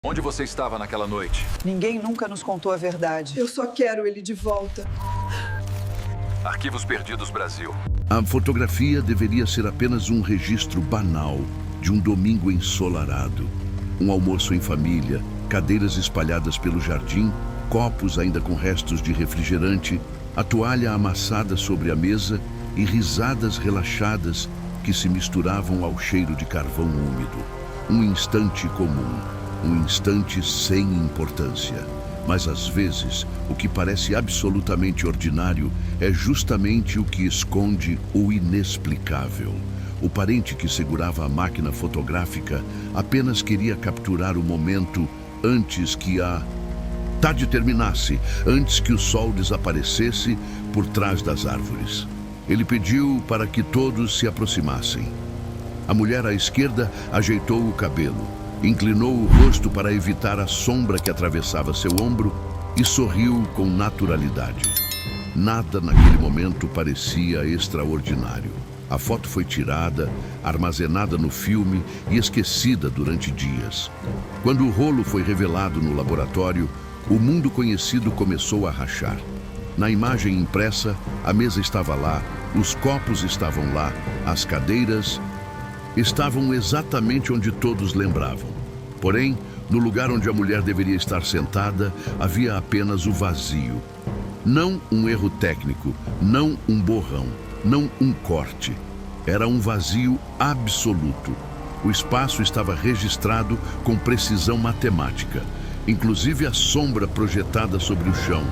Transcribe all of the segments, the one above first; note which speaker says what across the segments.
Speaker 1: Onde você estava naquela noite?
Speaker 2: Ninguém nunca nos contou a verdade.
Speaker 3: Eu só quero ele de volta.
Speaker 1: Arquivos Perdidos Brasil.
Speaker 4: A fotografia deveria ser apenas um registro banal de um domingo ensolarado. Um almoço em família, cadeiras espalhadas pelo jardim, copos ainda com restos de refrigerante, a toalha amassada sobre a mesa e risadas relaxadas que se misturavam ao cheiro de carvão úmido. Um instante comum, um instante sem importância. Mas às vezes, o que parece absolutamente ordinário é justamente o que esconde o inexplicável. O parente que segurava a máquina fotográfica apenas queria capturar o momento antes que a tarde terminasse, antes que o sol desaparecesse por trás das árvores. Ele pediu para que todos se aproximassem. A mulher à esquerda ajeitou o cabelo, inclinou o rosto para evitar a sombra que atravessava seu ombro e sorriu com naturalidade. Nada naquele momento parecia extraordinário. A foto foi tirada, armazenada no filme e esquecida durante dias. Quando o rolo foi revelado no laboratório, o mundo conhecido começou a rachar. Na imagem impressa, a mesa estava lá, os copos estavam lá, as cadeiras estavam exatamente onde todos lembravam. Porém, no lugar onde a mulher deveria estar sentada, havia apenas o vazio. Não um erro técnico, não um borrão, não um corte. Era um vazio absoluto. O espaço estava registrado com precisão matemática. Inclusive a sombra projetada sobre o chão,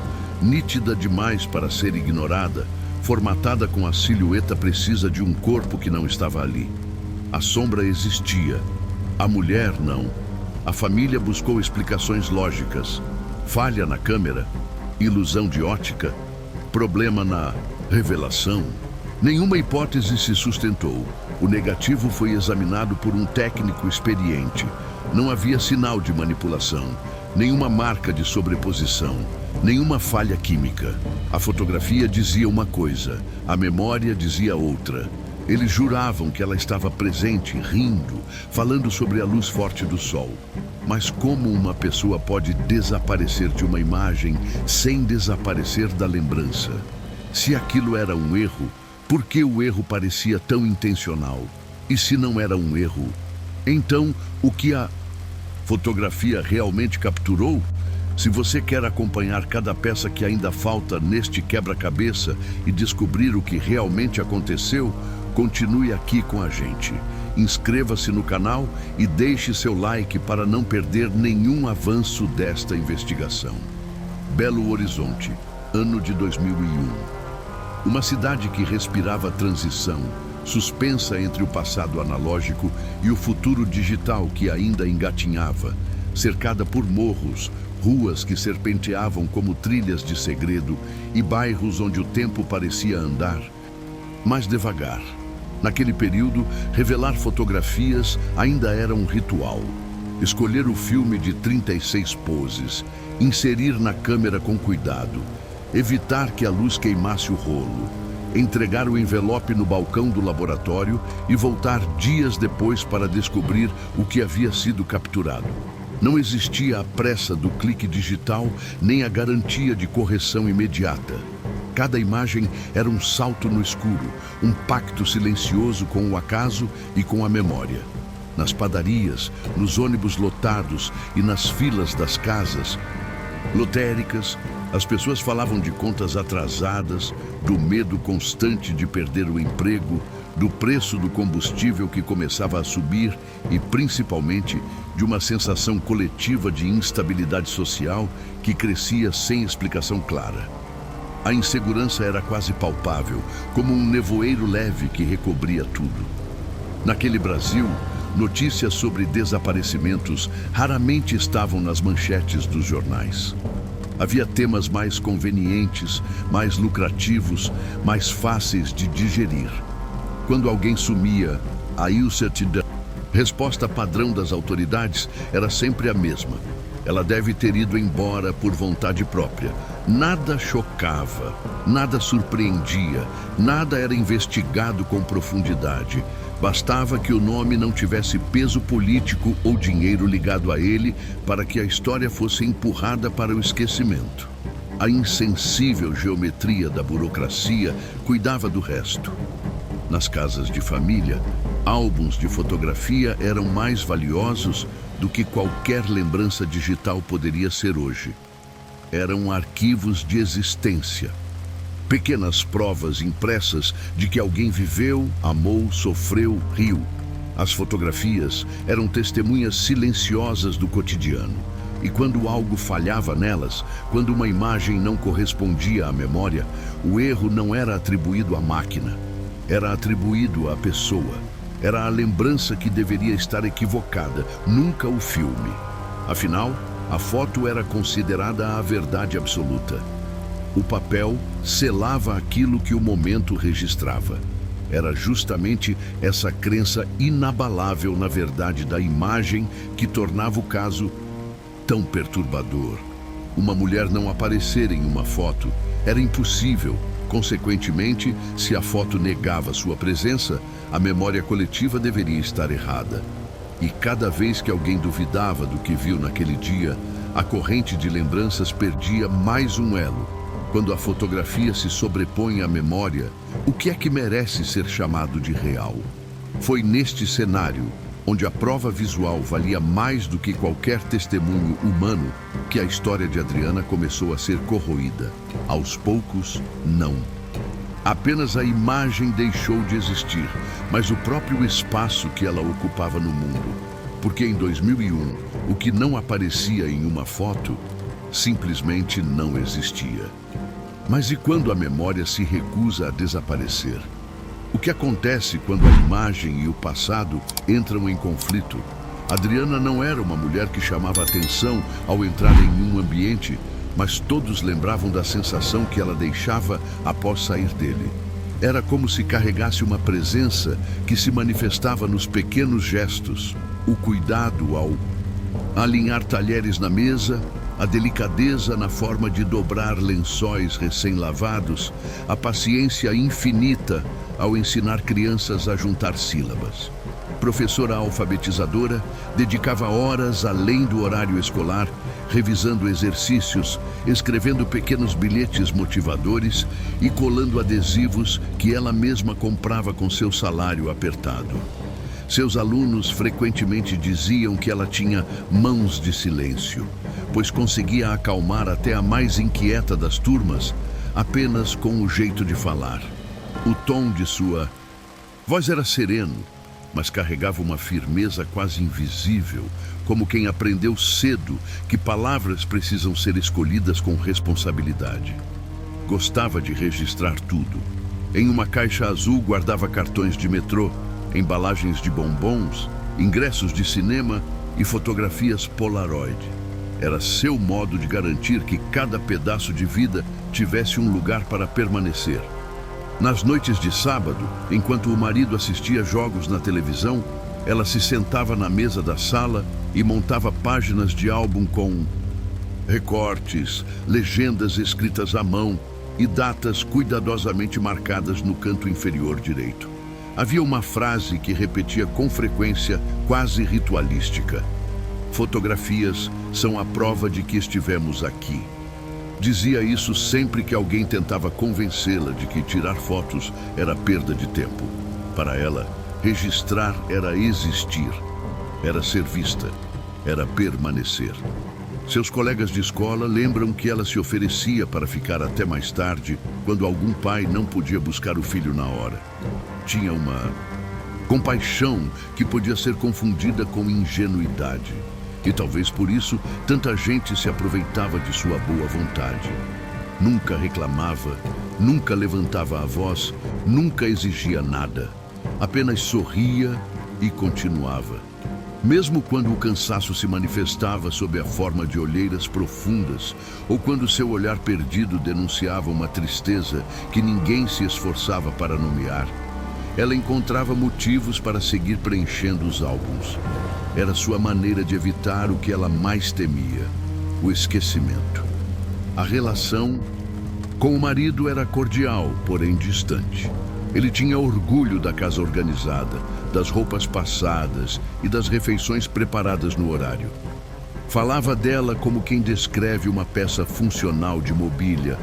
Speaker 4: nítida demais para ser ignorada, formatada com a silhueta precisa de um corpo que não estava ali. A sombra existia, a mulher não. A família buscou explicações lógicas. Falha na câmera, ilusão de ótica, problema na revelação. Nenhuma hipótese se sustentou. O negativo foi examinado por um técnico experiente. Não havia sinal de manipulação, nenhuma marca de sobreposição, nenhuma falha química. A fotografia dizia uma coisa, a memória dizia outra. Eles juravam que ela estava presente, rindo, falando sobre a luz forte do sol. Mas como uma pessoa pode desaparecer de uma imagem sem desaparecer da lembrança? Se aquilo era um erro, por que o erro parecia tão intencional? E se não era um erro, então o que a fotografia realmente capturou? Se você quer acompanhar cada peça que ainda falta neste quebra-cabeça e descobrir o que realmente aconteceu, continue aqui com a gente. Inscreva-se no canal e deixe seu like para não perder nenhum avanço desta investigação. Belo Horizonte, ano de 2001. Uma cidade que respirava transição, suspensa entre o passado analógico e o futuro digital que ainda engatinhava, cercada por morros, ruas que serpenteavam como trilhas de segredo e bairros onde o tempo parecia andar, mas devagar. Naquele período, revelar fotografias ainda era um ritual. Escolher o filme de 36 poses, inserir na câmera com cuidado, evitar que a luz queimasse o rolo, entregar o envelope no balcão do laboratório e voltar dias depois para descobrir o que havia sido capturado. Não existia a pressa do clique digital nem a garantia de correção imediata. Cada imagem era um salto no escuro, um pacto silencioso com o acaso e com a memória. Nas padarias, nos ônibus lotados e nas filas das casas lotéricas, as pessoas falavam de contas atrasadas, do medo constante de perder o emprego, do preço do combustível que começava a subir e, principalmente, de uma sensação coletiva de instabilidade social que crescia sem explicação clara. A insegurança era quase palpável, como um nevoeiro leve que recobria tudo. Naquele Brasil, notícias sobre desaparecimentos raramente estavam nas manchetes dos jornais. Havia temas mais convenientes, mais lucrativos, mais fáceis de digerir. Quando alguém sumia, a resposta padrão das autoridades era sempre a mesma. Ela deve ter ido embora por vontade própria. Nada chocava, nada surpreendia, nada era investigado com profundidade. Bastava que o nome não tivesse peso político ou dinheiro ligado a ele para que a história fosse empurrada para o esquecimento. A insensível geometria da burocracia cuidava do resto. Nas casas de família, álbuns de fotografia eram mais valiosos do que qualquer lembrança digital poderia ser hoje. Eram arquivos de existência. Pequenas provas impressas de que alguém viveu, amou, sofreu, riu. As fotografias eram testemunhas silenciosas do cotidiano. E quando algo falhava nelas, quando uma imagem não correspondia à memória, o erro não era atribuído à máquina, era atribuído à pessoa. Era a lembrança que deveria estar equivocada, nunca o filme. Afinal, a foto era considerada a verdade absoluta. O papel selava aquilo que o momento registrava. Era justamente essa crença inabalável na verdade da imagem que tornava o caso tão perturbador. Uma mulher não aparecer em uma foto era impossível. Consequentemente, se a foto negava sua presença, a memória coletiva deveria estar errada. E cada vez que alguém duvidava do que viu naquele dia, a corrente de lembranças perdia mais um elo. Quando a fotografia se sobrepõe à memória, o que é que merece ser chamado de real? Foi neste cenário, onde a prova visual valia mais do que qualquer testemunho humano, que a história de Adriana começou a ser corroída. Aos poucos, não. Apenas a imagem deixou de existir, mas o próprio espaço que ela ocupava no mundo. Porque em 2001, o que não aparecia em uma foto, simplesmente não existia. Mas e quando a memória se recusa a desaparecer? O que acontece quando a imagem e o passado entram em conflito? Adriana não era uma mulher que chamava atenção ao entrar em um ambiente, mas todos lembravam da sensação que ela deixava após sair dele. Era como se carregasse uma presença que se manifestava nos pequenos gestos, o cuidado ao alinhar talheres na mesa, a delicadeza na forma de dobrar lençóis recém-lavados, a paciência infinita ao ensinar crianças a juntar sílabas. Professora alfabetizadora, dedicava horas além do horário escolar, revisando exercícios, escrevendo pequenos bilhetes motivadores e colando adesivos que ela mesma comprava com seu salário apertado. Seus alunos frequentemente diziam que ela tinha mãos de silêncio, pois conseguia acalmar até a mais inquieta das turmas apenas com o jeito de falar. O tom de sua voz era sereno, mas carregava uma firmeza quase invisível, como quem aprendeu cedo que palavras precisam ser escolhidas com responsabilidade. Gostava de registrar tudo. Em uma caixa azul guardava cartões de metrô, embalagens de bombons, ingressos de cinema e fotografias Polaroid. Era seu modo de garantir que cada pedaço de vida tivesse um lugar para permanecer. Nas noites de sábado, enquanto o marido assistia jogos na televisão, ela se sentava na mesa da sala e montava páginas de álbum com recortes, legendas escritas à mão e datas cuidadosamente marcadas no canto inferior direito. Havia uma frase que repetia com frequência, quase ritualística: "Fotografias são a prova de que estivemos aqui." Dizia isso sempre que alguém tentava convencê-la de que tirar fotos era perda de tempo. Para ela, registrar era existir, era ser vista, era permanecer. Seus colegas de escola lembram que ela se oferecia para ficar até mais tarde, quando algum pai não podia buscar o filho na hora. Tinha uma compaixão que podia ser confundida com ingenuidade. E talvez por isso tanta gente se aproveitava de sua boa vontade. Nunca reclamava, nunca levantava a voz, nunca exigia nada. Apenas sorria e continuava. Mesmo quando o cansaço se manifestava sob a forma de olheiras profundas, ou quando seu olhar perdido denunciava uma tristeza que ninguém se esforçava para nomear, ela encontrava motivos para seguir preenchendo os álbuns. Era sua maneira de evitar o que ela mais temia: o esquecimento. A relação com o marido era cordial, porém distante. Ele tinha orgulho da casa organizada, das roupas passadas e das refeições preparadas no horário. Falava dela como quem descreve uma peça funcional de mobília,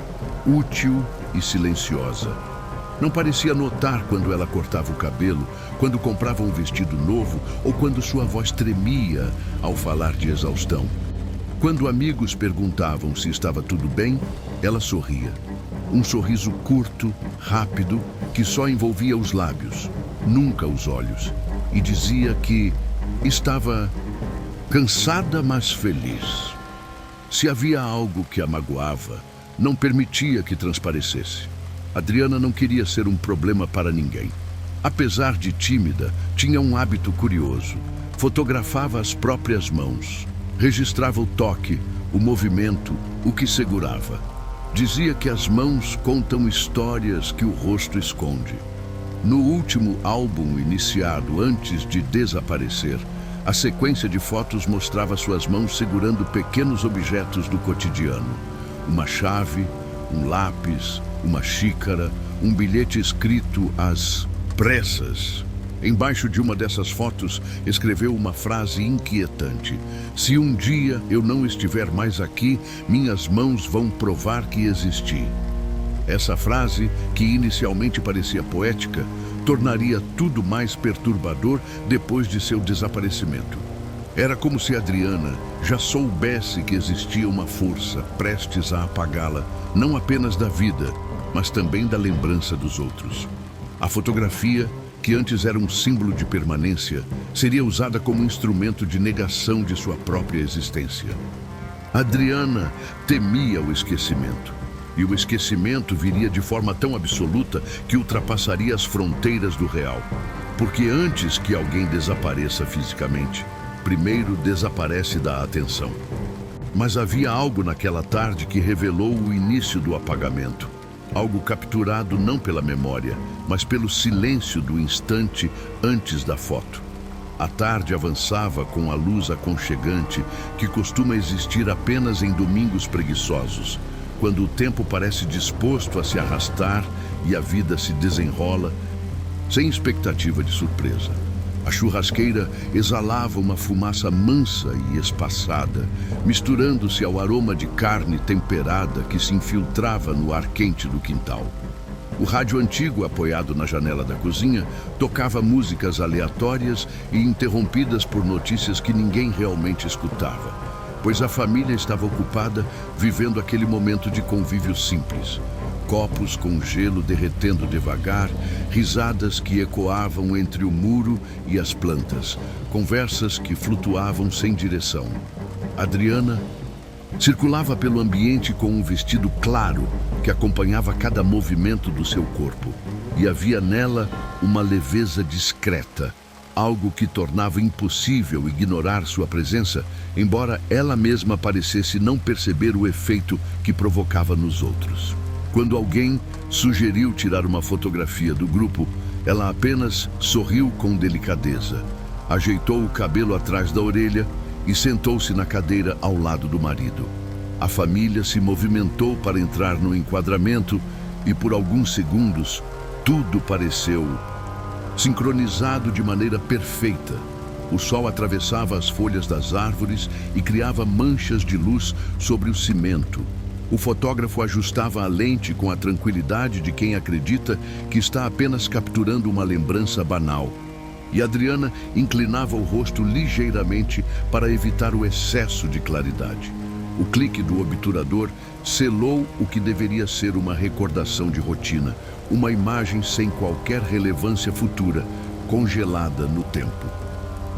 Speaker 4: útil e silenciosa. Não parecia notar quando ela cortava o cabelo, quando comprava um vestido novo ou quando sua voz tremia ao falar de exaustão. Quando amigos perguntavam se estava tudo bem, ela sorria. Um sorriso curto, rápido, que só envolvia os lábios, nunca os olhos, e dizia que estava cansada, mas feliz. Se havia algo que a magoava, não permitia que transparecesse. Adriana não queria ser um problema para ninguém. Apesar de tímida, tinha um hábito curioso. Fotografava as próprias mãos. Registrava o toque, o movimento, o que segurava. Dizia que as mãos contam histórias que o rosto esconde. No último álbum iniciado antes de desaparecer, a sequência de fotos mostrava suas mãos segurando pequenos objetos do cotidiano. Uma chave, um lápis, uma xícara, um bilhete escrito às pressas. Embaixo de uma dessas fotos, escreveu uma frase inquietante: "Se um dia eu não estiver mais aqui, minhas mãos vão provar que existi." Essa frase, que inicialmente parecia poética, tornaria tudo mais perturbador depois de seu desaparecimento. Era como se Adriana já soubesse que existia uma força prestes a apagá-la, não apenas da vida, mas também da lembrança dos outros. A fotografia, que antes era um símbolo de permanência, seria usada como instrumento de negação de sua própria existência. Adriana temia o esquecimento. E o esquecimento viria de forma tão absoluta que ultrapassaria as fronteiras do real. Porque antes que alguém desapareça fisicamente, primeiro desaparece da atenção. Mas havia algo naquela tarde que revelou o início do apagamento. Algo capturado não pela memória, mas pelo silêncio do instante antes da foto. A tarde avançava com a luz aconchegante que costuma existir apenas em domingos preguiçosos, quando o tempo parece disposto a se arrastar e a vida se desenrola, sem expectativa de surpresa. A churrasqueira exalava uma fumaça mansa e espaçada, misturando-se ao aroma de carne temperada que se infiltrava no ar quente do quintal. O rádio antigo, apoiado na janela da cozinha, tocava músicas aleatórias e interrompidas por notícias que ninguém realmente escutava, pois a família estava ocupada vivendo aquele momento de convívio simples. Copos com gelo derretendo devagar, risadas que ecoavam entre o muro e as plantas, conversas que flutuavam sem direção. Adriana circulava pelo ambiente com um vestido claro que acompanhava cada movimento do seu corpo, e havia nela uma leveza discreta, algo que tornava impossível ignorar sua presença, embora ela mesma parecesse não perceber o efeito que provocava nos outros. Quando alguém sugeriu tirar uma fotografia do grupo, ela apenas sorriu com delicadeza, ajeitou o cabelo atrás da orelha e sentou-se na cadeira ao lado do marido. A família se movimentou para entrar no enquadramento e, por alguns segundos, tudo pareceu sincronizado de maneira perfeita. O sol atravessava as folhas das árvores e criava manchas de luz sobre o cimento. O fotógrafo ajustava a lente com a tranquilidade de quem acredita que está apenas capturando uma lembrança banal. E Adriana inclinava o rosto ligeiramente para evitar o excesso de claridade. O clique do obturador selou o que deveria ser uma recordação de rotina, uma imagem sem qualquer relevância futura, congelada no tempo.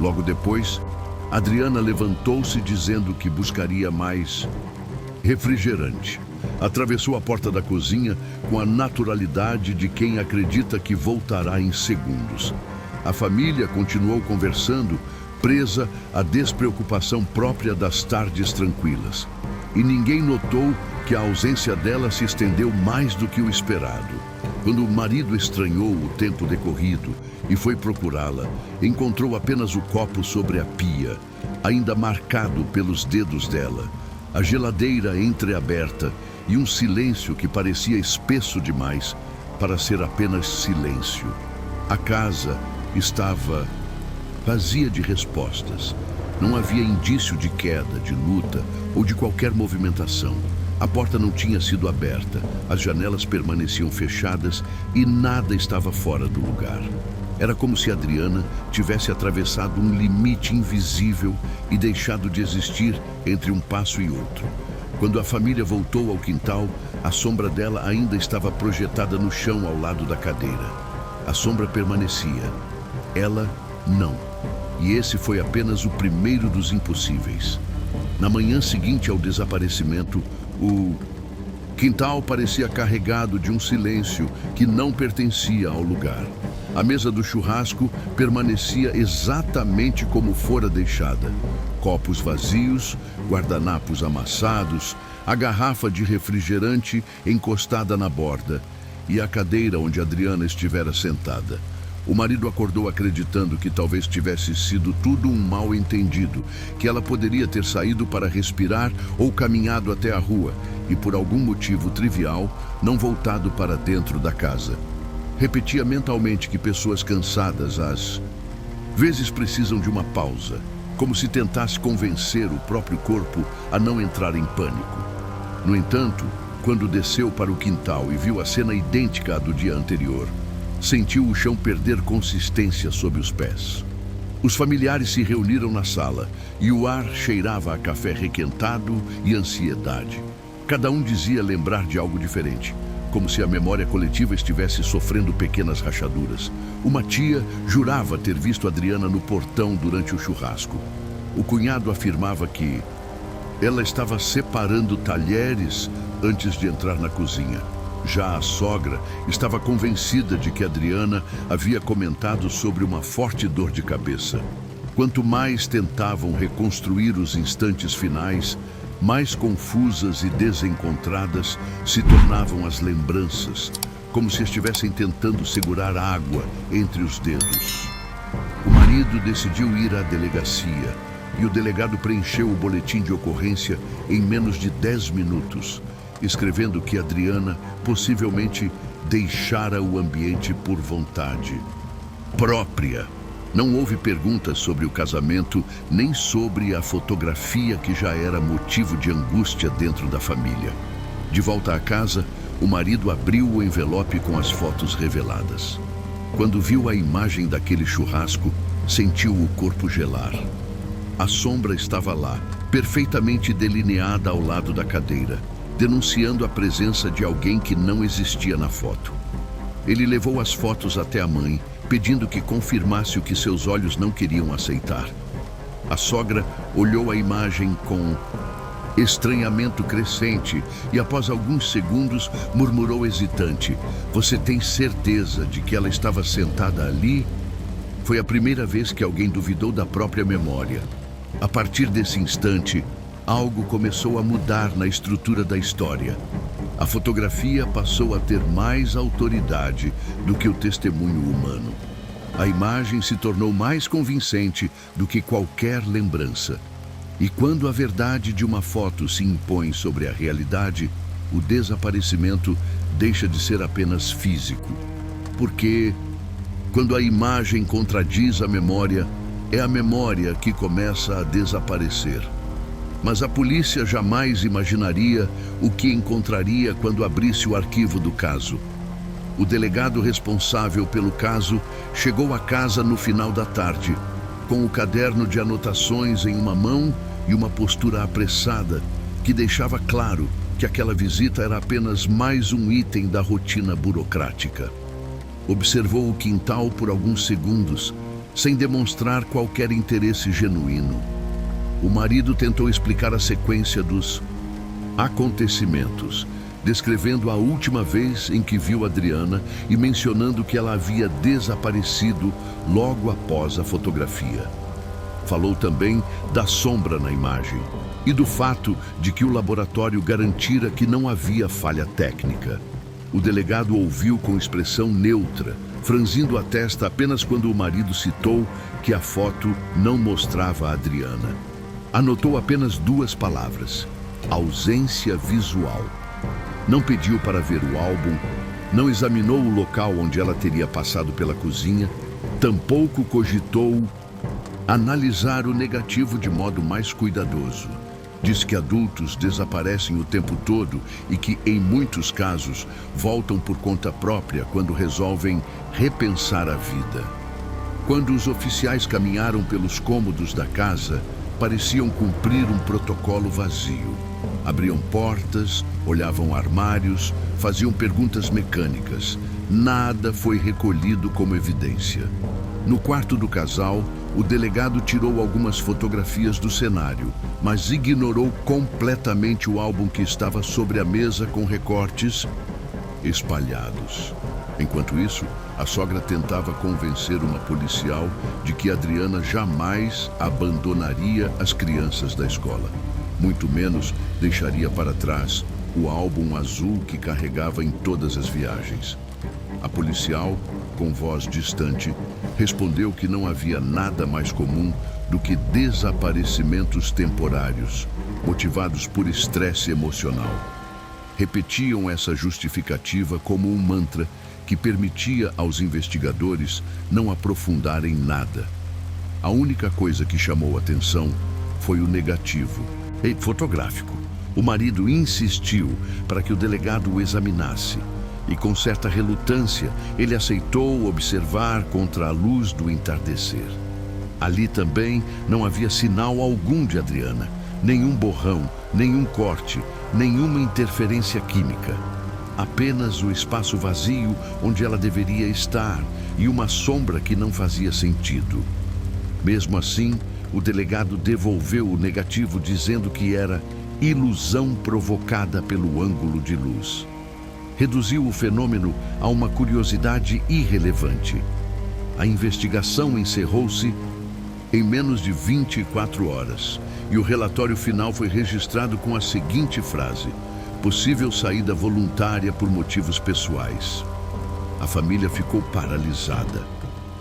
Speaker 4: Logo depois, Adriana levantou-se dizendo que buscaria mais refrigerante. Atravessou a porta da cozinha com a naturalidade de quem acredita que voltará em segundos. A família continuou conversando, presa à despreocupação própria das tardes tranquilas. E ninguém notou que a ausência dela se estendeu mais do que o esperado. Quando o marido estranhou o tempo decorrido e foi procurá-la, encontrou apenas o copo sobre a pia, ainda marcado pelos dedos dela, a geladeira entreaberta e um silêncio que parecia espesso demais para ser apenas silêncio. A casa estava vazia de respostas. Não havia indício de queda, de luta ou de qualquer movimentação. A porta não tinha sido aberta, as janelas permaneciam fechadas e nada estava fora do lugar. Era como se Adriana tivesse atravessado um limite invisível e deixado de existir entre um passo e outro. Quando a família voltou ao quintal, a sombra dela ainda estava projetada no chão ao lado da cadeira. A sombra permanecia. Ela, não. E esse foi apenas o primeiro dos impossíveis. Na manhã seguinte ao desaparecimento, o quintal parecia carregado de um silêncio que não pertencia ao lugar. A mesa do churrasco permanecia exatamente como fora deixada. Copos vazios, guardanapos amassados, a garrafa de refrigerante encostada na borda e a cadeira onde Adriana estivera sentada. O marido acordou acreditando que talvez tivesse sido tudo um mal-entendido, que ela poderia ter saído para respirar ou caminhado até a rua e, por algum motivo trivial, não voltado para dentro da casa. Repetia mentalmente que pessoas cansadas às vezes precisam de uma pausa, como se tentasse convencer o próprio corpo a não entrar em pânico. No entanto, quando desceu para o quintal e viu a cena idêntica à do dia anterior, sentiu o chão perder consistência sob os pés. Os familiares se reuniram na sala e o ar cheirava a café requentado e ansiedade. Cada um dizia lembrar de algo diferente, como se a memória coletiva estivesse sofrendo pequenas rachaduras. Uma tia jurava ter visto Adriana no portão durante o churrasco. O cunhado afirmava que ela estava separando talheres antes de entrar na cozinha. Já a sogra estava convencida de que Adriana havia comentado sobre uma forte dor de cabeça. Quanto mais tentavam reconstruir os instantes finais, mais confusas e desencontradas se tornavam as lembranças, como se estivessem tentando segurar água entre os dedos. O marido decidiu ir à delegacia e o delegado preencheu o boletim de ocorrência em menos de 10 minutos. Escrevendo que Adriana possivelmente deixara o ambiente por vontade própria. Não houve perguntas sobre o casamento, nem sobre a fotografia que já era motivo de angústia dentro da família. De volta à casa, o marido abriu o envelope com as fotos reveladas. Quando viu a imagem daquele churrasco, sentiu o corpo gelar. A sombra estava lá, perfeitamente delineada ao lado da cadeira, denunciando a presença de alguém que não existia na foto. Ele levou as fotos até a mãe, pedindo que confirmasse o que seus olhos não queriam aceitar. A sogra olhou a imagem com estranhamento crescente e, após alguns segundos, murmurou hesitante: "Você tem certeza de que ela estava sentada ali?" Foi a primeira vez que alguém duvidou da própria memória. A partir desse instante, algo começou a mudar na estrutura da história. A fotografia passou a ter mais autoridade do que o testemunho humano. A imagem se tornou mais convincente do que qualquer lembrança. E quando a verdade de uma foto se impõe sobre a realidade, o desaparecimento deixa de ser apenas físico. Porque, quando a imagem contradiz a memória, é a memória que começa a desaparecer. Mas a polícia jamais imaginaria o que encontraria quando abrisse o arquivo do caso. O delegado responsável pelo caso chegou à casa no final da tarde, com o caderno de anotações em uma mão e uma postura apressada, que deixava claro que aquela visita era apenas mais um item da rotina burocrática. Observou o quintal por alguns segundos, sem demonstrar qualquer interesse genuíno. O marido tentou explicar a sequência dos acontecimentos, descrevendo a última vez em que viu Adriana e mencionando que ela havia desaparecido logo após a fotografia. Falou também da sombra na imagem e do fato de que o laboratório garantira que não havia falha técnica. O delegado ouviu com expressão neutra, franzindo a testa apenas quando o marido citou que a foto não mostrava a Adriana. Anotou apenas 2 palavras: ausência visual. Não pediu para ver o álbum, não examinou o local onde ela teria passado pela cozinha Tampouco cogitou analisar o negativo de modo mais cuidadoso. Diz que adultos desaparecem o tempo todo e que, em muitos casos, voltam por conta própria quando resolvem repensar a vida. Quando os oficiais caminharam pelos cômodos da casa, pareciam cumprir um protocolo vazio. Abriam portas, olhavam armários, faziam perguntas mecânicas. Nada foi recolhido como evidência. No quarto do casal, o delegado tirou algumas fotografias do cenário, mas ignorou completamente o álbum que estava sobre a mesa com recortes espalhados. Enquanto isso, a sogra tentava convencer uma policial de que Adriana jamais abandonaria as crianças da escola. Muito menos deixaria para trás o álbum azul que carregava em todas as viagens. A policial, com voz distante, respondeu que não havia nada mais comum do que desaparecimentos temporários, motivados por estresse emocional. Repetiam essa justificativa como um mantra que permitia aos investigadores não aprofundarem nada. A única coisa que chamou atenção foi o negativo fotográfico. O marido insistiu para que o delegado o examinasse e, com certa relutância, ele aceitou observar contra a luz do entardecer. Ali também não havia sinal algum de Adriana, nenhum borrão, nenhum corte, nenhuma interferência química. Apenas o espaço vazio onde ela deveria estar e uma sombra que não fazia sentido. Mesmo assim, o delegado devolveu o negativo dizendo que era ilusão provocada pelo ângulo de luz. Reduziu o fenômeno a uma curiosidade irrelevante. A investigação encerrou-se em menos de 24 horas e o relatório final foi registrado com a seguinte frase: possível saída voluntária por motivos pessoais. A família ficou paralisada.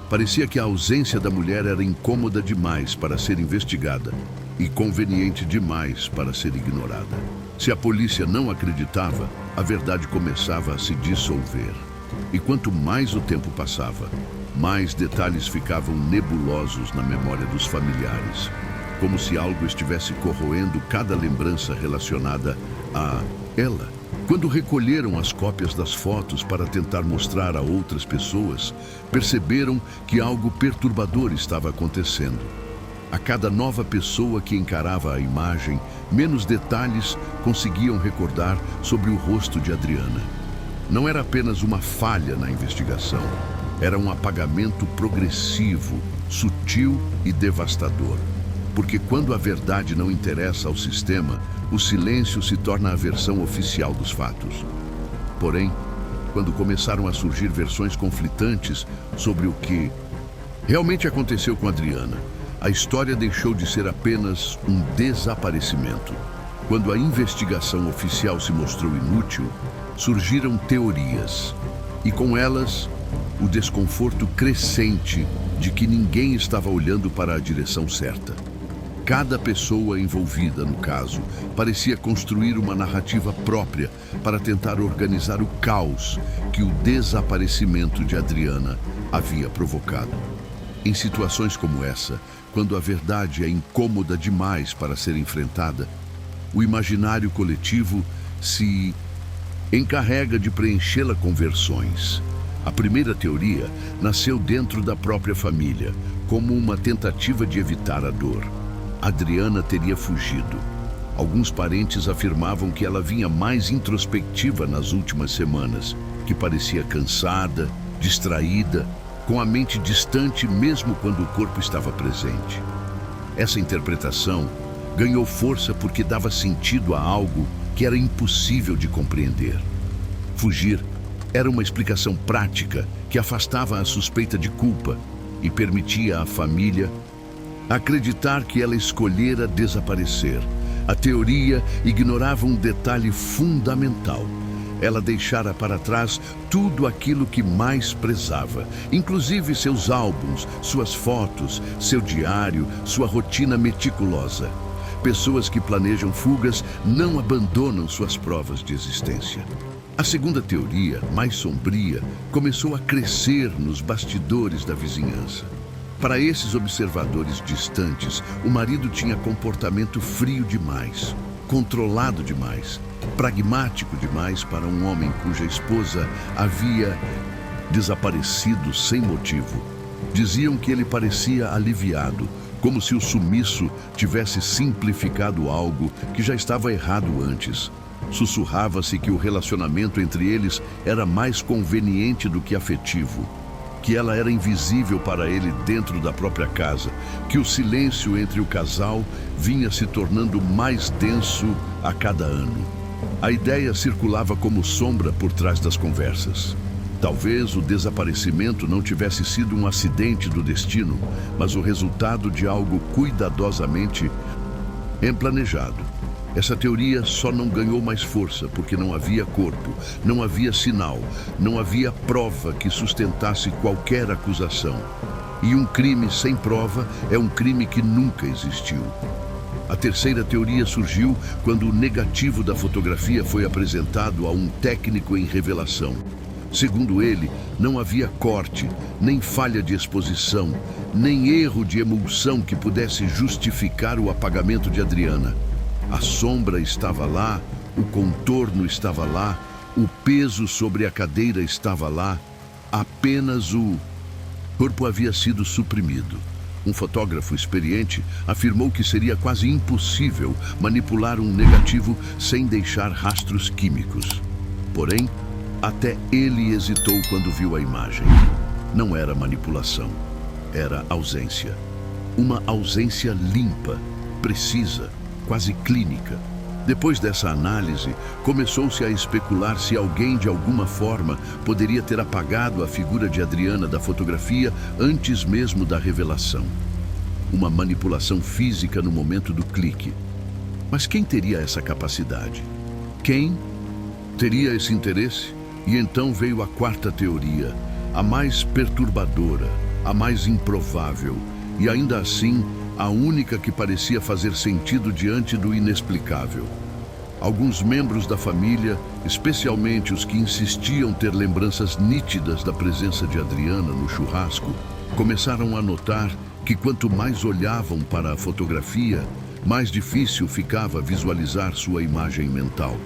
Speaker 4: Parecia que a ausência da mulher era incômoda demais para ser investigada e conveniente demais para ser ignorada. Se a polícia não acreditava, a verdade começava a se dissolver. E quanto mais o tempo passava, mais detalhes ficavam nebulosos na memória dos familiares, como se algo estivesse corroendo cada lembrança relacionada a ela. Quando recolheram as cópias das fotos para tentar mostrar a outras pessoas, perceberam que algo perturbador estava acontecendo. A cada nova pessoa que encarava a imagem, menos detalhes conseguiam recordar sobre o rosto de Adriana. Não era apenas uma falha na investigação, era um apagamento progressivo, sutil e devastador. Porque quando a verdade não interessa ao sistema, o silêncio se torna a versão oficial dos fatos. Porém, quando começaram a surgir versões conflitantes sobre o que realmente aconteceu com Adriana, a história deixou de ser apenas um desaparecimento. Quando a investigação oficial se mostrou inútil, surgiram teorias, e com elas, o desconforto crescente de que ninguém estava olhando para a direção certa. Cada pessoa envolvida no caso parecia construir uma narrativa própria para tentar organizar o caos que o desaparecimento de Adriana havia provocado. Em situações como essa, quando a verdade é incômoda demais para ser enfrentada, o imaginário coletivo se encarrega de preenchê-la com versões. A primeira teoria nasceu dentro da própria família, como uma tentativa de evitar a dor. Adriana teria fugido. Alguns parentes afirmavam que ela vinha mais introspectiva nas últimas semanas, que parecia cansada, distraída, com a mente distante mesmo quando o corpo estava presente. Essa interpretação ganhou força porque dava sentido a algo que era impossível de compreender. Fugir era uma explicação prática que afastava a suspeita de culpa e permitia à família acreditar que ela escolhera desaparecer. A teoria ignorava um detalhe fundamental. Ela deixara para trás tudo aquilo que mais prezava, inclusive seus álbuns, suas fotos, seu diário, sua rotina meticulosa. Pessoas que planejam fugas não abandonam suas provas de existência. A segunda teoria, mais sombria, começou a crescer nos bastidores da vizinhança. Para esses observadores distantes, o marido tinha comportamento frio demais, controlado demais, pragmático demais para um homem cuja esposa havia desaparecido sem motivo. Diziam que ele parecia aliviado, como se o sumiço tivesse simplificado algo que já estava errado antes. Sussurrava-se que o relacionamento entre eles era mais conveniente do que afetivo, que ela era invisível para ele dentro da própria casa, que o silêncio entre o casal vinha se tornando mais denso a cada ano. A ideia circulava como sombra por trás das conversas. Talvez o desaparecimento não tivesse sido um acidente do destino, mas o resultado de algo cuidadosamente planejado. Essa teoria só não ganhou mais força porque não havia corpo, não havia sinal, não havia prova que sustentasse qualquer acusação. E um crime sem prova é um crime que nunca existiu. A terceira teoria surgiu quando o negativo da fotografia foi apresentado a um técnico em revelação. Segundo ele, não havia corte, nem falha de exposição, nem erro de emulsão que pudesse justificar o apagamento de Adriana. A sombra estava lá, o contorno estava lá, o peso sobre a cadeira estava lá, apenas o corpo havia sido suprimido. Um fotógrafo experiente afirmou que seria quase impossível manipular um negativo sem deixar rastros químicos. Porém, até ele hesitou quando viu a imagem. Não era manipulação, era ausência. Uma ausência limpa, precisa, quase clínica. Depois dessa análise, começou-se a especular se alguém de alguma forma poderia ter apagado a figura de Adriana da fotografia antes mesmo da revelação. Uma manipulação física no momento do clique. Mas quem teria essa capacidade? Quem teria esse interesse? E então veio a quarta teoria, a mais perturbadora, a mais improvável, e ainda assim, a única que parecia fazer sentido diante do inexplicável. Alguns membros da família, especialmente os que insistiam ter lembranças nítidas da presença de Adriana no churrasco, começaram a notar que quanto mais olhavam para a fotografia, mais difícil ficava visualizar sua imagem mental.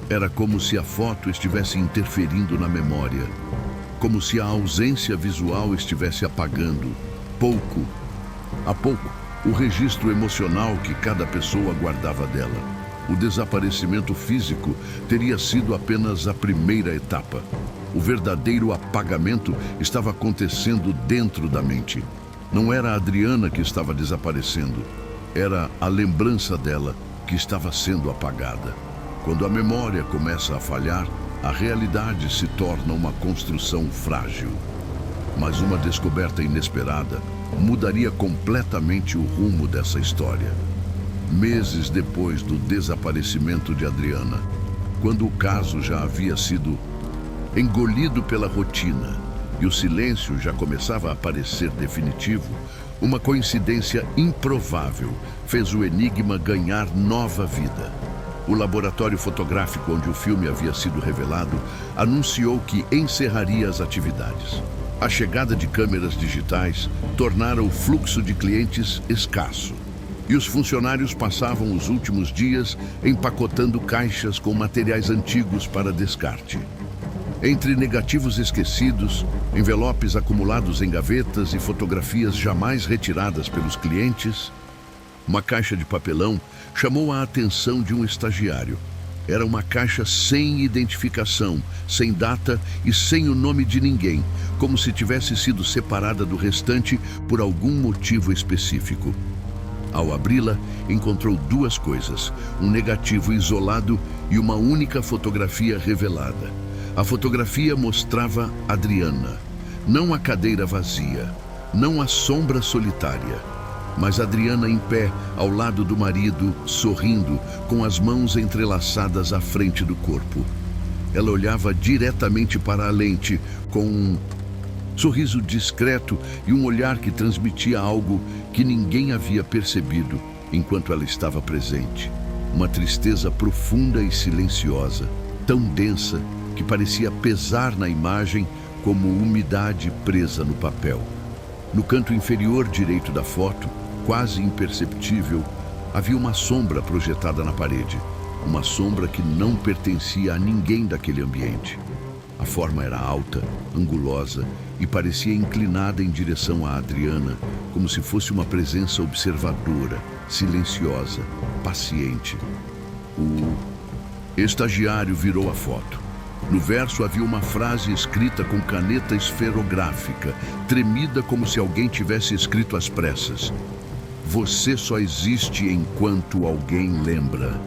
Speaker 4: Era como se a foto estivesse interferindo na memória, como se a ausência visual estivesse apagando, pouco a pouco, o registro emocional que cada pessoa guardava dela. O desaparecimento físico teria sido apenas a primeira etapa. O verdadeiro apagamento estava acontecendo dentro da mente. Não era a Adriana que estava desaparecendo, era a lembrança dela que estava sendo apagada. Quando a memória começa a falhar, a realidade se torna uma construção frágil. Mas uma descoberta inesperada mudaria completamente o rumo dessa história. Meses depois do desaparecimento de Adriana, quando o caso já havia sido engolido pela rotina e o silêncio já começava a parecer definitivo, uma coincidência improvável fez o enigma ganhar nova vida. O laboratório fotográfico onde o filme havia sido revelado anunciou que encerraria as atividades. A chegada de câmeras digitais tornara o fluxo de clientes escasso. E os funcionários passavam os últimos dias empacotando caixas com materiais antigos para descarte. Entre negativos esquecidos, envelopes acumulados em gavetas e fotografias jamais retiradas pelos clientes, uma caixa de papelão chamou a atenção de um estagiário. Era uma caixa sem identificação, sem data e sem o nome de ninguém, como se tivesse sido separada do restante por algum motivo específico. Ao abri-la, encontrou duas coisas, um negativo isolado e uma única fotografia revelada. A fotografia mostrava Adriana, não a cadeira vazia, não a sombra solitária, mas Adriana em pé, ao lado do marido, sorrindo, com as mãos entrelaçadas à frente do corpo. Ela olhava diretamente para a lente, com um sorriso discreto e um olhar que transmitia algo que ninguém havia percebido enquanto ela estava presente. Uma tristeza profunda e silenciosa, tão densa que parecia pesar na imagem como umidade presa no papel. No canto inferior direito da foto, quase imperceptível, havia uma sombra projetada na parede. Uma sombra que não pertencia a ninguém daquele ambiente. A forma era alta, angulosa e parecia inclinada em direção a Adriana, como se fosse uma presença observadora, silenciosa, paciente. O estagiário virou a foto. No verso havia uma frase escrita com caneta esferográfica, tremida como se alguém tivesse escrito às pressas. Você só existe enquanto alguém lembra.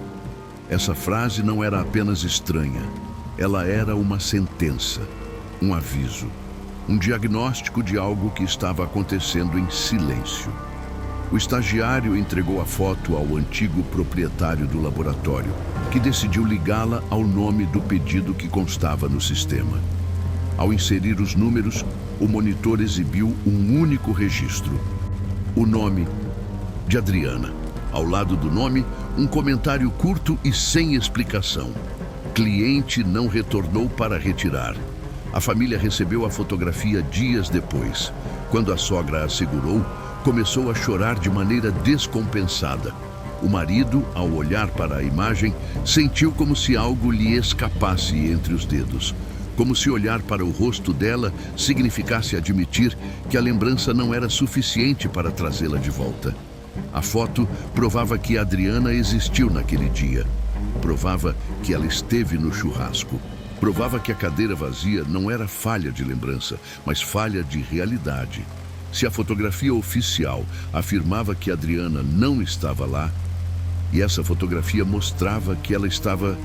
Speaker 4: Essa frase não era apenas estranha. Ela era uma sentença, um aviso, um diagnóstico de algo que estava acontecendo em silêncio. O estagiário entregou a foto ao antigo proprietário do laboratório, que decidiu ligá-la ao nome do pedido que constava no sistema. Ao inserir os números, o monitor exibiu um único registro: o nome de Adriana. Ao lado do nome, um comentário curto e sem explicação. Cliente não retornou para retirar. A família recebeu a fotografia dias depois. Quando a sogra a segurou, começou a chorar de maneira descompensada. O marido, ao olhar para a imagem, sentiu como se algo lhe escapasse entre os dedos. Como se olhar para o rosto dela significasse admitir que a lembrança não era suficiente para trazê-la de volta. A foto provava que Adriana existiu naquele dia. Provava que ela esteve no churrasco. Provava que a cadeira vazia não era falha de lembrança, mas falha de realidade. Se a fotografia oficial afirmava que Adriana não estava lá, e essa fotografia mostrava que ela estava,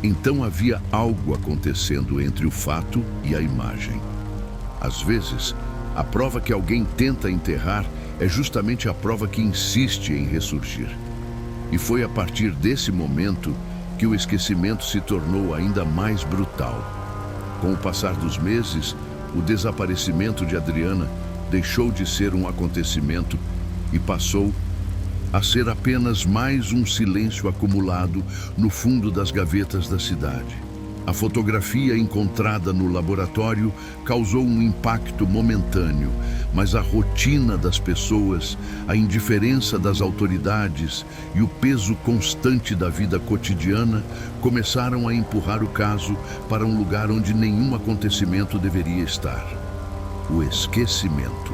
Speaker 4: então havia algo acontecendo entre o fato e a imagem. Às vezes, a prova que alguém tenta enterrar é justamente a prova que insiste em ressurgir. E foi a partir desse momento que o esquecimento se tornou ainda mais brutal. Com o passar dos meses, o desaparecimento de Adriana deixou de ser um acontecimento e passou a ser apenas mais um silêncio acumulado no fundo das gavetas da cidade. A fotografia encontrada no laboratório causou um impacto momentâneo, mas a rotina das pessoas, a indiferença das autoridades e o peso constante da vida cotidiana começaram a empurrar o caso para um lugar onde nenhum acontecimento deveria estar: o esquecimento.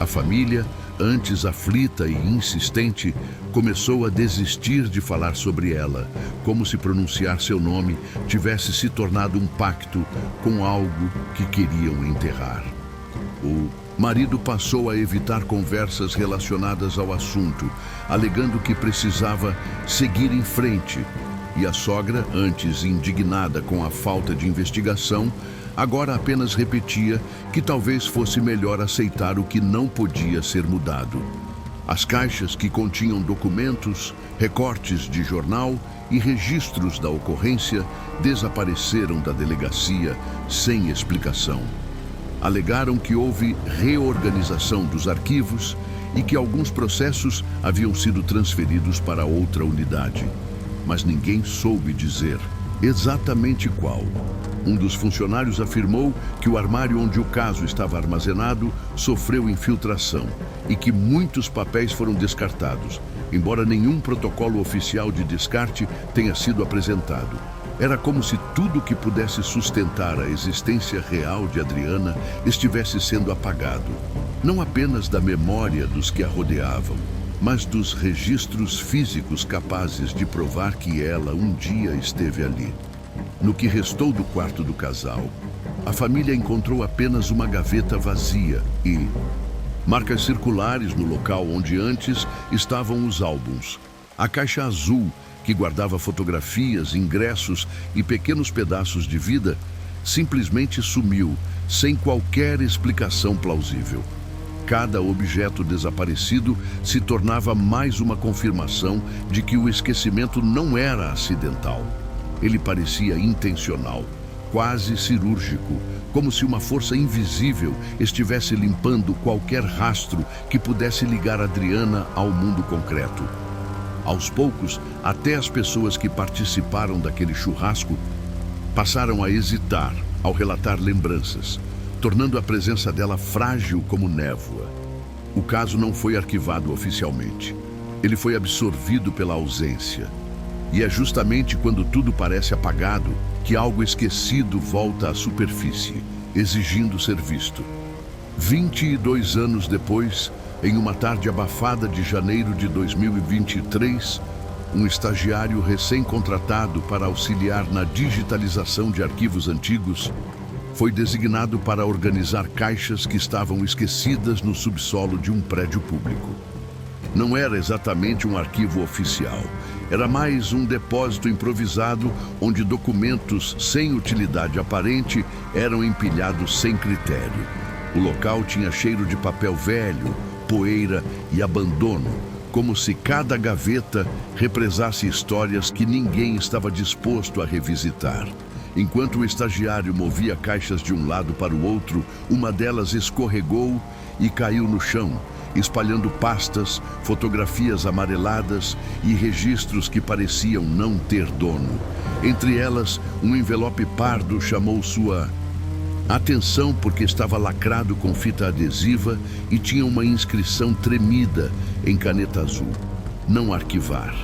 Speaker 4: A família, antes aflita e insistente, começou a desistir de falar sobre ela, como se pronunciar seu nome tivesse se tornado um pacto com algo que queriam enterrar. O marido passou a evitar conversas relacionadas ao assunto, alegando que precisava seguir em frente, e a sogra, antes indignada com a falta de investigação, agora apenas repetia que talvez fosse melhor aceitar o que não podia ser mudado. As caixas que continham documentos, recortes de jornal e registros da ocorrência desapareceram da delegacia sem explicação. Alegaram que houve reorganização dos arquivos e que alguns processos haviam sido transferidos para outra unidade, mas ninguém soube dizer exatamente qual. Um dos funcionários afirmou que o armário onde o caso estava armazenado sofreu infiltração e que muitos papéis foram descartados, embora nenhum protocolo oficial de descarte tenha sido apresentado. Era como se tudo que pudesse sustentar a existência real de Adriana estivesse sendo apagado, não apenas da memória dos que a rodeavam, mas dos registros físicos capazes de provar que ela um dia esteve ali. No que restou do quarto do casal, a família encontrou apenas uma gaveta vazia e marcas circulares no local onde antes estavam os álbuns. A caixa azul, que guardava fotografias, ingressos e pequenos pedaços de vida, simplesmente sumiu, sem qualquer explicação plausível. Cada objeto desaparecido se tornava mais uma confirmação de que o esquecimento não era acidental. Ele parecia intencional, quase cirúrgico, como se uma força invisível estivesse limpando qualquer rastro que pudesse ligar Adriana ao mundo concreto. Aos poucos, até as pessoas que participaram daquele churrasco Passaram a hesitar ao relatar lembranças, tornando a presença dela frágil como névoa. O caso não foi arquivado oficialmente. Ele foi absorvido pela ausência. E é justamente quando tudo parece apagado que algo esquecido volta à superfície, exigindo ser visto. 22 anos depois, em uma tarde abafada de janeiro de 2023, um estagiário recém-contratado para auxiliar na digitalização de arquivos antigos foi designado para organizar caixas que estavam esquecidas no subsolo de um prédio público. Não era exatamente um arquivo oficial, era mais um depósito improvisado onde documentos sem utilidade aparente eram empilhados sem critério. O local tinha cheiro de papel velho, poeira e abandono, como se cada gaveta represasse histórias que ninguém estava disposto a revisitar. Enquanto o estagiário movia caixas de um lado para o outro, uma delas escorregou e caiu no chão, espalhando pastas, fotografias amareladas e registros que pareciam não ter dono. Entre elas, um envelope pardo chamou sua atenção porque estava lacrado com fita adesiva e tinha uma inscrição tremida em caneta azul: não arquivar.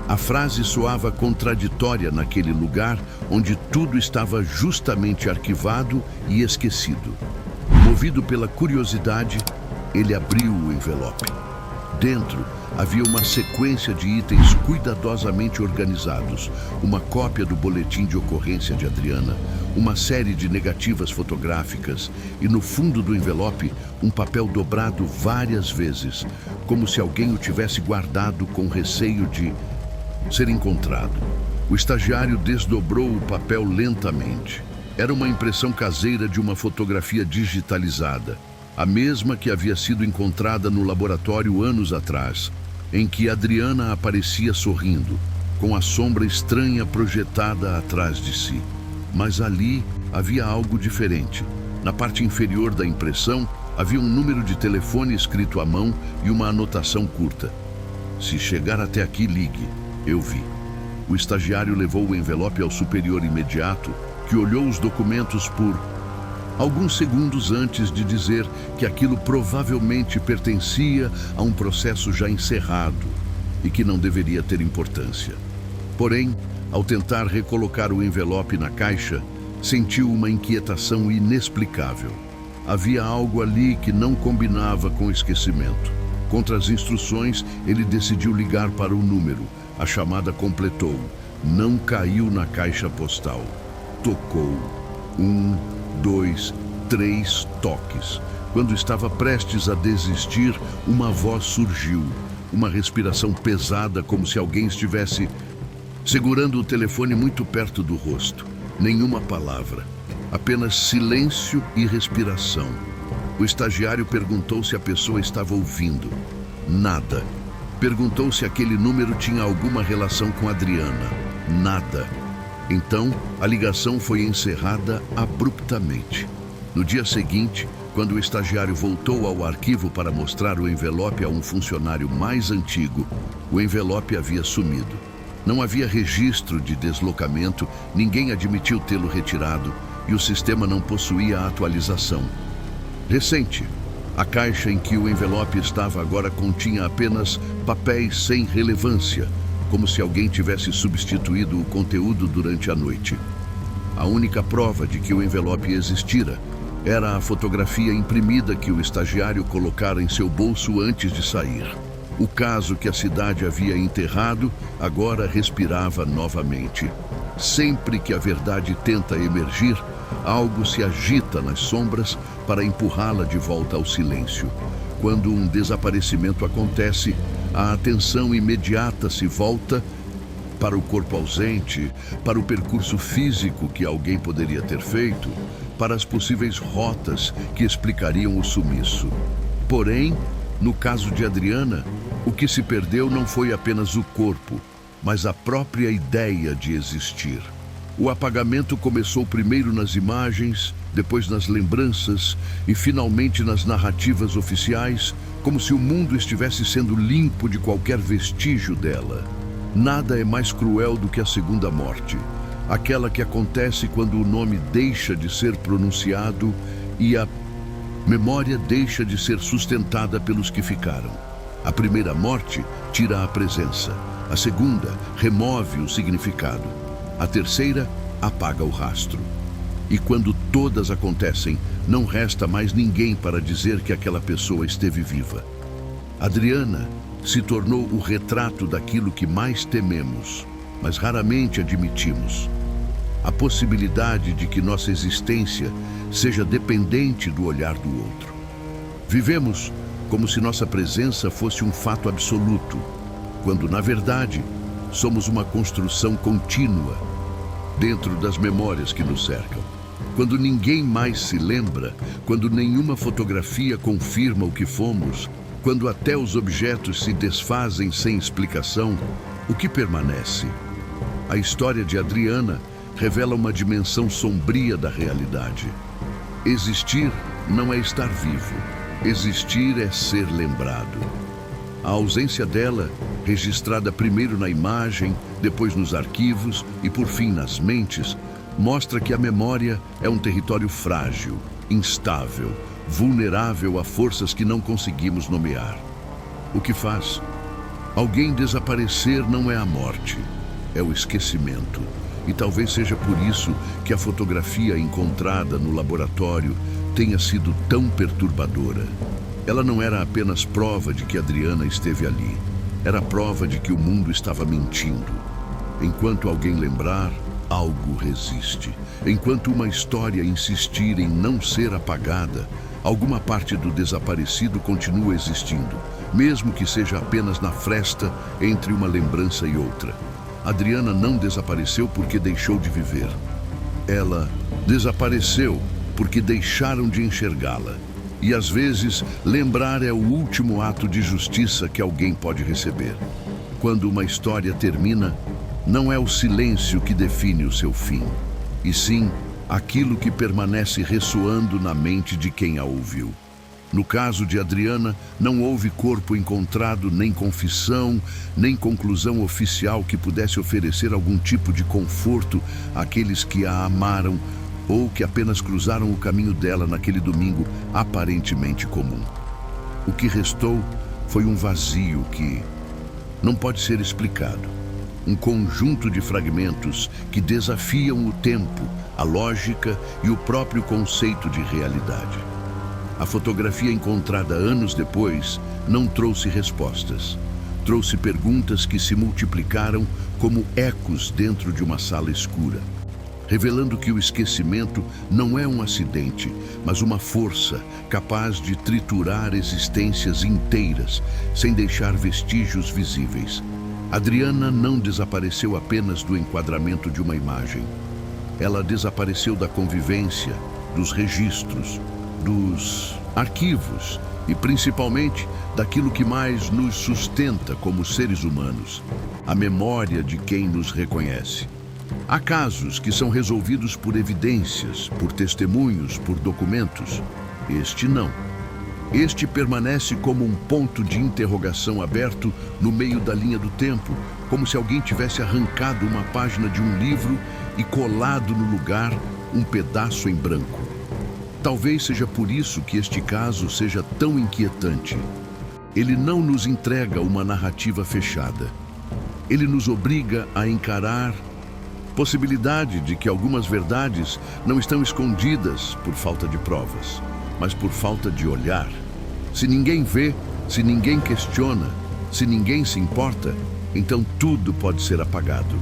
Speaker 4: A frase soava contraditória naquele lugar onde tudo estava justamente arquivado e esquecido. Movido pela curiosidade, ele abriu o envelope. Dentro havia uma sequência de itens cuidadosamente organizados, uma cópia do boletim de ocorrência de Adriana, uma série de negativas fotográficas e, no fundo do envelope, um papel dobrado várias vezes, como se alguém o tivesse guardado com receio de ser encontrado. O estagiário desdobrou o papel lentamente. Era uma impressão caseira de uma fotografia digitalizada, a mesma que havia sido encontrada no laboratório anos atrás, em que Adriana aparecia sorrindo, com a sombra estranha projetada atrás de si. Mas ali havia algo diferente. Na parte inferior da impressão, havia um número de telefone escrito à mão e uma anotação curta: se chegar até aqui, ligue. Eu vi. O estagiário levou o envelope ao superior imediato, que olhou os documentos por alguns segundos antes de dizer que aquilo provavelmente pertencia a um processo já encerrado e que não deveria ter importância. Porém, ao tentar recolocar o envelope na caixa, sentiu uma inquietação inexplicável. Havia algo ali que não combinava com o esquecimento. Contra as instruções, ele decidiu ligar para o número. A chamada completou. Não caiu na caixa postal. Tocou. 1, 2, 3 toques. Quando estava prestes a desistir, uma voz surgiu. Uma respiração pesada, como se alguém estivesse segurando o telefone muito perto do rosto. Nenhuma palavra. Apenas silêncio e respiração. O estagiário perguntou se a pessoa estava ouvindo. Nada. Perguntou se aquele número tinha alguma relação com Adriana. Nada. Então, a ligação foi encerrada abruptamente. No dia seguinte, quando o estagiário voltou ao arquivo para mostrar o envelope a um funcionário mais antigo, o envelope havia sumido. Não havia registro de deslocamento, ninguém admitiu tê-lo retirado e o sistema não possuía atualização recente. A caixa em que o envelope estava agora continha apenas papéis sem relevância, como se alguém tivesse substituído o conteúdo durante a noite. A única prova de que o envelope existira era a fotografia imprimida que o estagiário colocara em seu bolso antes de sair. O caso que a cidade havia enterrado agora respirava novamente. Sempre que a verdade tenta emergir, algo se agita nas sombras para empurrá-la de volta ao silêncio. Quando um desaparecimento acontece, a atenção imediata se volta para o corpo ausente, para o percurso físico que alguém poderia ter feito, para as possíveis rotas que explicariam o sumiço. Porém, no caso de Adriana, o que se perdeu não foi apenas o corpo, mas a própria ideia de existir. O apagamento começou primeiro nas imagens, depois nas lembranças e finalmente nas narrativas oficiais, como se o mundo estivesse sendo limpo de qualquer vestígio dela. Nada é mais cruel do que a segunda morte. aquela que acontece quando o nome deixa de ser pronunciado e a memória deixa de ser sustentada pelos que ficaram. A primeira morte tira a presença, a segunda remove o significado, a terceira apaga o rastro. E quando todas acontecem, não resta mais ninguém para dizer que aquela pessoa esteve viva. Adriana se tornou o retrato daquilo que mais tememos, mas raramente admitimos: a possibilidade de que nossa existência seja dependente do olhar do outro. Vivemos como se nossa presença fosse um fato absoluto, quando, na verdade, somos uma construção contínua dentro das memórias que nos cercam. Quando ninguém mais se lembra, quando nenhuma fotografia confirma o que fomos, quando até os objetos se desfazem sem explicação, o que permanece? A história de Adriana revela uma dimensão sombria da realidade. Existir não é estar vivo. Existir é ser lembrado. A ausência dela, registrada primeiro na imagem, depois nos arquivos e por fim nas mentes, mostra que a memória é um território frágil, instável, vulnerável a forças que não conseguimos nomear. O que faz? Alguém desaparecer não é a morte, é o esquecimento. E talvez seja por isso que a fotografia encontrada no laboratório tenha sido tão perturbadora. Ela não era apenas prova de que Adriana esteve ali. Era prova de que o mundo estava mentindo. Enquanto alguém lembrar, algo resiste. Enquanto uma história insistir em não ser apagada, alguma parte do desaparecido continua existindo, mesmo que seja apenas na fresta entre uma lembrança e outra. Adriana não desapareceu porque deixou de viver. Ela desapareceu porque deixaram de enxergá-la. E às vezes, lembrar é o último ato de justiça que alguém pode receber. Quando uma história termina, não é o silêncio que define o seu fim, e sim aquilo que permanece ressoando na mente de quem a ouviu. No caso de Adriana, não houve corpo encontrado, nem confissão, nem conclusão oficial que pudesse oferecer algum tipo de conforto àqueles que a amaram ou que apenas cruzaram o caminho dela naquele domingo aparentemente comum. O que restou foi um vazio que não pode ser explicado. Um conjunto de fragmentos que desafiam o tempo, a lógica e o próprio conceito de realidade. A fotografia encontrada anos depois não trouxe respostas. Trouxe perguntas que se multiplicaram como ecos dentro de uma sala escura, revelando que o esquecimento não é um acidente, mas uma força capaz de triturar existências inteiras, sem deixar vestígios visíveis. Adriana não desapareceu apenas do enquadramento de uma imagem. Ela desapareceu da convivência, dos registros, dos arquivos e principalmente daquilo que mais nos sustenta como seres humanos, a memória de quem nos reconhece. Há casos que são resolvidos por evidências, por testemunhos, por documentos. Este não. Este permanece como um ponto de interrogação aberto no meio da linha do tempo, como se alguém tivesse arrancado uma página de um livro e colado no lugar um pedaço em branco. Talvez seja por isso que este caso seja tão inquietante. Ele não nos entrega uma narrativa fechada. Ele nos obriga a encarar a possibilidade de que algumas verdades não estão escondidas por falta de provas, mas por falta de olhar. Se ninguém vê, se ninguém questiona, se ninguém se importa, então tudo pode ser apagado.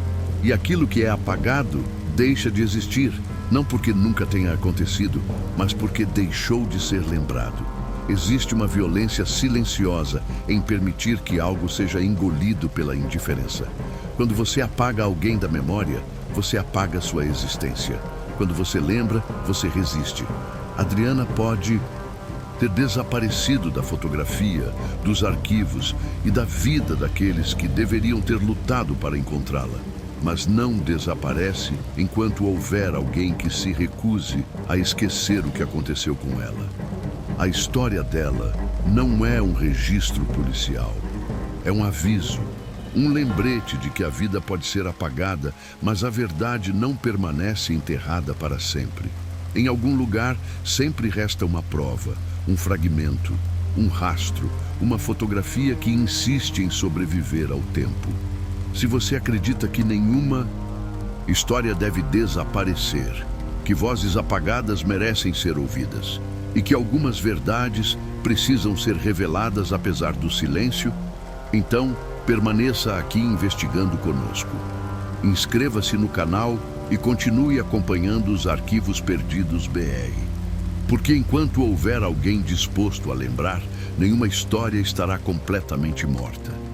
Speaker 4: E aquilo que é apagado deixa de existir, não porque nunca tenha acontecido, mas porque deixou de ser lembrado. Existe uma violência silenciosa em permitir que algo seja engolido pela indiferença. Quando você apaga alguém da memória, você apaga sua existência. Quando você lembra, você resiste. Adriana pode ter desaparecido da fotografia, dos arquivos e da vida daqueles que deveriam ter lutado para encontrá-la. Mas não desaparece enquanto houver alguém que se recuse a esquecer o que aconteceu com ela. A história dela não é um registro policial, é um aviso, Um lembrete de que a vida pode ser apagada, mas a verdade não permanece enterrada para sempre. Em algum lugar sempre resta uma prova, um fragmento, um rastro, uma fotografia que insiste em sobreviver ao tempo. Se você acredita que nenhuma história deve desaparecer, que vozes apagadas merecem ser ouvidas e que algumas verdades precisam ser reveladas apesar do silêncio, então permaneça aqui investigando conosco. Inscreva-se no canal e continue acompanhando os Arquivos Perdidos BR. Porque enquanto houver alguém disposto a lembrar, nenhuma história estará completamente morta.